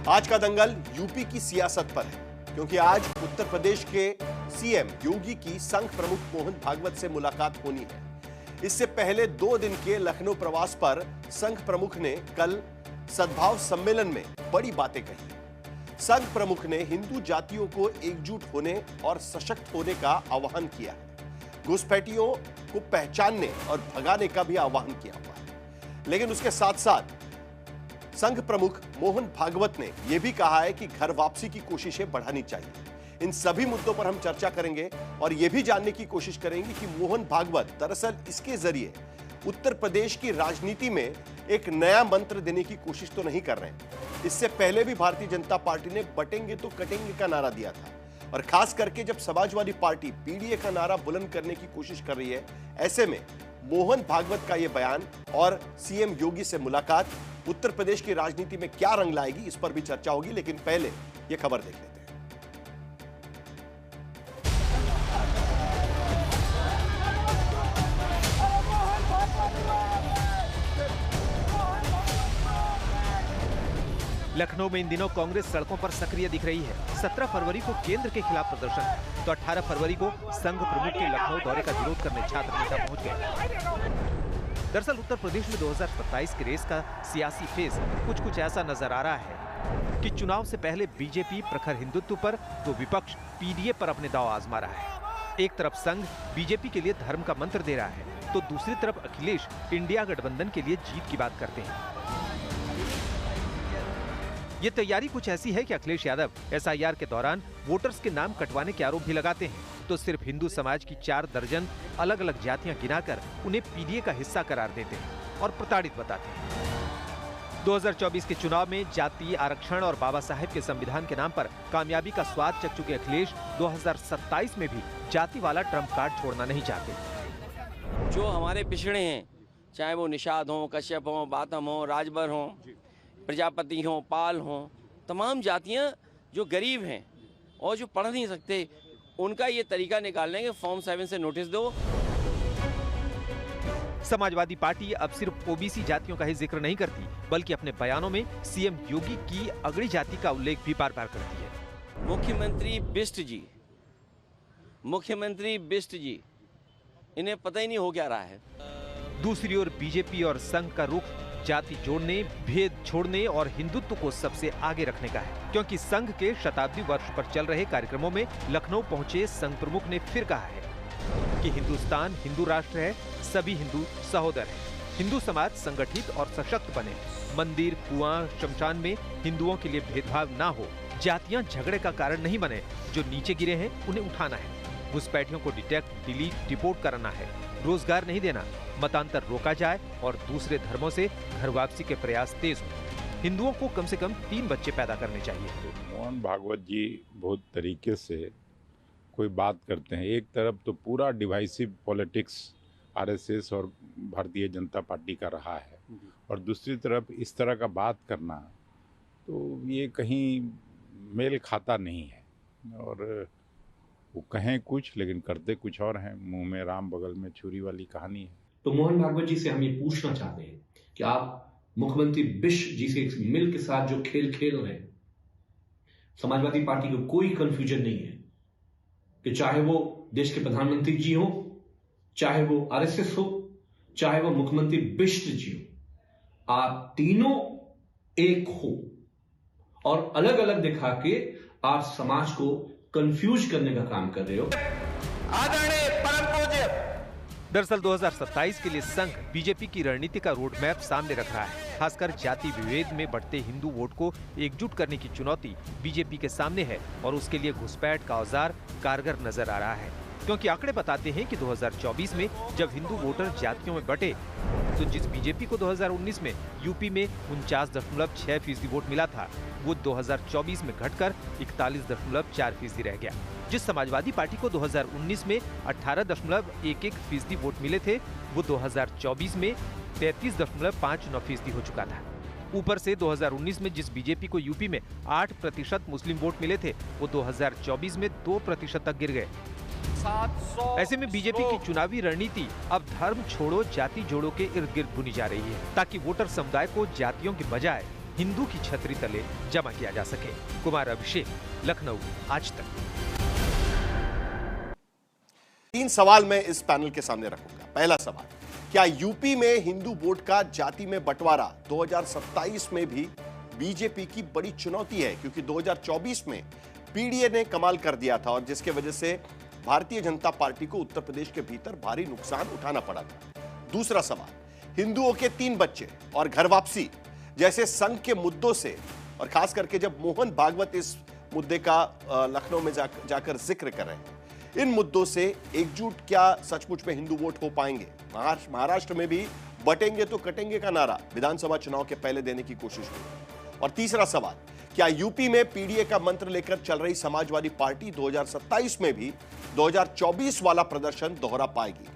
आज का दंगल यूपी की सियासत पर है, क्योंकि आज उत्तर प्रदेश के सीएम योगी की संघ प्रमुख मोहन भागवत से मुलाकात होनी है। इससे पहले 2 दिन के लखनऊ प्रवास पर संघ प्रमुख ने कल सद्भाव सम्मेलन में बड़ी बातें कही। संघ प्रमुख ने हिंदू जातियों को एकजुट होने और सशक्त होने का आह्वान किया है। घुसपैठियों को पहचानने और भगाने का भी आह्वान किया हुआ है। लेकिन उसके साथ साथ संघ प्रमुख मोहन भागवत ने यह भी कहा है कि घर वापसी की कोशिशें बढ़ानी चाहिए। इन सभी मुद्दों पर हम चर्चा करेंगे और यह भी जानने की कोशिश करेंगे कि मोहन भागवत दरअसल इसके जरिए उत्तर प्रदेश की राजनीति में एक नया मंत्र देने की कोशिश तो नहीं कर रहे हैं। इससे पहले भी भारतीय जनता पार्टी ने बटेंगे तो कटेंगे का नारा दिया था, और खास करके जब समाजवादी पार्टी पीडीए का नारा बुलंद करने की कोशिश कर रही है, ऐसे में मोहन भागवत का यह बयान और सीएम योगी से मुलाकात उत्तर प्रदेश की राजनीति में क्या रंग लाएगी, इस पर भी चर्चा होगी। लेकिन पहले यह खबर देख लेते हैं। लखनऊ में इन दिनों कांग्रेस सड़कों पर सक्रिय दिख रही है। 17 फरवरी को केंद्र के खिलाफ प्रदर्शन, तो 18 फरवरी को संघ प्रमुख के लखनऊ दौरे का विरोध करने छात्र नेता पहुंच गए। दरअसल उत्तर प्रदेश में 2027 के रेस का सियासी फेज कुछ ऐसा नजर आ रहा है कि चुनाव से पहले बीजेपी प्रखर हिंदुत्व पर, तो विपक्ष पीडीए पर अपने दांव आजमा रहा है। एक तरफ संघ बीजेपी के लिए धर्म का मंत्र दे रहा है, तो दूसरी तरफ अखिलेश इंडिया गठबंधन के लिए जीत की बात करते हैं। ये तैयारी कुछ ऐसी है कि अखिलेश यादव एसआईआर के दौरान वोटर्स के नाम कटवाने के आरोप भी लगाते हैं, तो सिर्फ हिंदू समाज की 4 दर्जन अलग अलग जातियां गिनाकर उन्हें पीडीए का हिस्सा करार देते हैं और प्रताड़ित बताते हैं। 2024 के चुनाव में जातीय आरक्षण और बाबा साहेब के संविधान के नाम पर कामयाबी का स्वाद चख चुके अखिलेश 2027 में भी जाति वाला ट्रम्प कार्ड छोड़ना नहीं चाहते। जो हमारे पिछड़े हैं, चाहे वो निषाद हो, कश्यप हो, बातम हो, राजभर हो, प्रजापति हों, पाल हों, तमाम जातियां जो गरीब हैं और जो पढ़ नहीं सकते, उनका ये तरीका निकालने के फॉर्म 7 से नोटिस दो। समाजवादी पार्टी अब सिर्फ ओबीसी जातियों का ही जिक्र नहीं करती, बल्कि अपने बयानों में सीएम योगी की अगड़ी जाति का उल्लेख भी बार-बार करती है। मुख्यमंत्री बिष्ट जी, इन्हें पता ही नहीं हो क्या रहा है। दूसरी ओर बीजेपी और संघ का रुख जाति जोड़ने, भेद छोड़ने और हिंदुत्व को सबसे आगे रखने का है, क्योंकि संघ के शताब्दी वर्ष पर चल रहे कार्यक्रमों में लखनऊ पहुंचे संघ प्रमुख ने फिर कहा है कि हिंदुस्तान हिंदू राष्ट्र है, सभी हिंदू सहोदर हैं। हिंदू समाज संगठित और सशक्त बने, मंदिर, कुआं, शमशान में हिंदुओं के लिए भेदभाव ना हो, जातियां झगड़े का कारण नहीं बने, जो नीचे गिरे हैं उन्हें उठाना है, घुसपैठियों को डिटेक्ट, डिलीट, डिपोर्ट कराना है, रोजगार नहीं देना, मतांतर रोका जाए और दूसरे धर्मों से घर वापसी के प्रयास तेज हो। हिंदुओं को कम से कम 3 बच्चे पैदा करने चाहिए। मोहन भागवत जी बहुत तरीके से कोई बात करते हैं। एक तरफ तो पूरा डिवाइसिव पॉलिटिक्स आरएसएस और भारतीय जनता पार्टी का रहा है, और दूसरी तरफ इस तरह का बात करना, तो ये कहीं मेल खाता नहीं है। और वो कहें कुछ लेकिन करते कुछ और हैं। मुंह में राम बगल में छुरी वाली कहानी है। तो मोहन भागवत जी से हम ये पूछना चाहते हैं कि आप मुख्यमंत्री बिष्ट जी से मिल के साथ जो खेल खेल रहे हैं, समाजवादी पार्टी को कोई कंफ्यूजन नहीं है कि चाहे वो देश के प्रधानमंत्री जी हो, चाहे वो आरएसएस हो, चाहे वो मुख्यमंत्री बिष्ट जी हो, आप तीनों एक हो और अलग अलग दिखा के आप समाज को कंफ्यूज करने का काम कर रहे हो। आदरणीय परम पूज्य। दरअसल 2027 के लिए संघ बीजेपी की रणनीति का रोड मैप सामने रख रहा है। खासकर जाति विभेद में बढ़ते हिंदू वोट को एकजुट करने की चुनौती बीजेपी के सामने है, और उसके लिए घुसपैठ का औजार कारगर नजर आ रहा है, क्योंकि आंकड़े बताते हैं कि 2024 में जब हिंदू वोटर जातियों में बटे, तो जिस बीजेपी को 2019 में यूपी में 49.6% वोट मिला था, वो 2024 में घटकर 41.4% रह गया। जिस समाजवादी पार्टी को 2019 में 18.11% वोट मिले थे, वो 2024 में 33.59% हो चुका था। ऊपर से 2019 में जिस बीजेपी को यूपी में 8% मुस्लिम वोट मिले थे, वो 2024 में 2% तक गिर गए। ऐसे में बीजेपी की चुनावी रणनीति अब धर्म छोड़ो जाति जोड़ो के इर्द गिर्द बुनी जा रही है, ताकि वोटर समुदाय को जातियों के बजाय हिंदू की छतरी तले जमा किया जा सके। कुमार अभिषेक, लखनऊ, आज तक। 3 सवाल मैं इस पैनल के सामने रखूंगा। पहला सवाल, क्या यूपी में हिंदू वोट का जाति में बंटवारा 2027 में भी बीजेपी की बड़ी चुनौती है? क्योंकि 2024 में पीडीए ने कमाल कर दिया था और जिसके वजह से भारतीय जनता पार्टी को उत्तर प्रदेश के भीतर भारी नुकसान उठाना पड़ा था। दूसरा सवाल, हिंदुओं के 3 बच्चे और घर वापसी जैसे संघ के मुद्दों से, और खास करके जब मोहन भागवत इस मुद्दे का लखनऊ में जाकर जिक्र कर रहे हैं, इन मुद्दों से एकजुट क्या सचमुच में हिंदू वोट हो पाएंगे? महाराष्ट्र में भी बटेंगे तो कटेंगे का नारा विधानसभा चुनाव के पहले देने की कोशिश हुई। और तीसरा सवाल, क्या यूपी में पीडीए का मंत्र लेकर चल रही समाजवादी पार्टी 2027 में भी 2024 वाला प्रदर्शन दोहरा पाएगी?